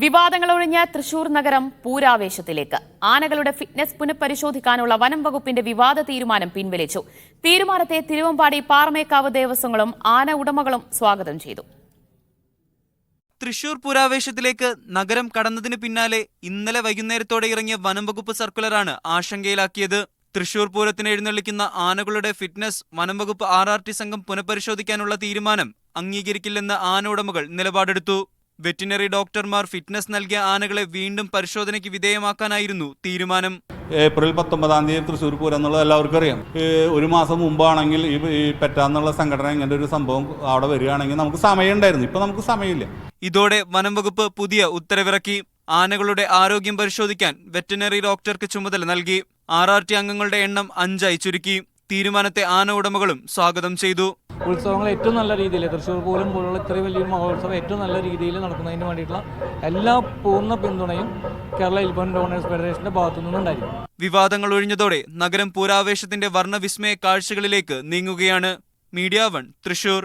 വിവാദങ്ങൾ ഒഴിഞ്ഞ തൃശൂർ നഗരം പൂരാവേശത്തിലേക്ക്. ആനകളുടെ ഫിറ്റ്നസ് പുനഃപരിശോധിക്കാനുള്ള വനം വകുപ്പിന്റെ വിവാദ തീരുമാനം പിൻവലിച്ചു. തീരുമാനത്തെ തിരുവമ്പാടി പാറമേക്കാവ് ദേവസ്വങ്ങളും ആന ഉടമകളും സ്വാഗതം ചെയ്തു. തൃശൂർ പൂരാവേശത്തിലേക്ക് നഗരം കടന്നതിന് പിന്നാലെ ഇന്നലെ വൈകുന്നേരത്തോടെ ഇറങ്ങിയ വനം വകുപ്പ് സർക്കുലറാണ് ആശങ്കയിലാക്കിയത്. തൃശൂർ പൂരത്തിന് എഴുന്നള്ളിക്കുന്ന ആനകളുടെ ഫിറ്റ്നസ് വനം വകുപ്പ് RRT സംഘം പുനഃപരിശോധിക്കാനുള്ള തീരുമാനം അംഗീകരിക്കില്ലെന്ന് ആന ഉടമകൾ നിലപാടെടുത്തു. വെറ്റിനറി ഡോക്ടർമാർ ഫിറ്റ്നസ് നൽകിയ ആനകളെ വീണ്ടും പരിശോധനയ്ക്ക് വിധേയമാക്കാനായിരുന്നു തീരുമാനം. ഏപ്രിൽ 19 തൃശ്ശൂർ പൂരം എന്നുള്ളത് എല്ലാവർക്കും അറിയാം. ഒരു മാസം മുമ്പാണെങ്കിൽ ഈ പെറ്റാന്നുള്ള സംഘടന ഇങ്ങനെ ഒരു സംഭവം അവിടെ വരികയാണെങ്കിൽ നമുക്ക് സമയമുണ്ടായിരുന്നു. ഇപ്പൊ നമുക്ക് സമയമില്ല. ഇതോടെ വനം വകുപ്പ് പുതിയ ഉത്തരവിറക്കി. ആനകളുടെ ആരോഗ്യം പരിശോധിക്കാൻ വെറ്റിനറി ഡോക്ടർക്ക് ചുമതല നൽകി. RRT അംഗങ്ങളുടെ എണ്ണം 5 ചുരുക്കി. തീരുമാനത്തെ ആന ഉടമകളും സ്വാഗതം ചെയ്തു. ഉത്സവങ്ങൾ ഏറ്റവും നല്ല രീതിയിൽ തൃശ്ശൂർ പൂരം പോലുള്ള ഇത്രയും വലിയൊരു മഹോത്സവം ഏറ്റവും നല്ല രീതിയിൽ നടക്കുന്നതിന് വേണ്ടിയിട്ടുള്ള എല്ലാ പൂർണ്ണ പിന്തുണയും കേരള എലിഫന്റ് ഓണേഴ്സ് ഫെഡറേഷന്റെ ഭാഗത്തു നിന്നുണ്ടായിരിക്കും. വിവാദങ്ങൾ ഒഴിഞ്ഞതോടെ നഗരം പൂരാവേശത്തിന്റെ വർണ്ണവിസ്മയ കാഴ്ചകളിലേക്ക് നീങ്ങുകയാണ്. മീഡിയ 1 തൃശൂർ.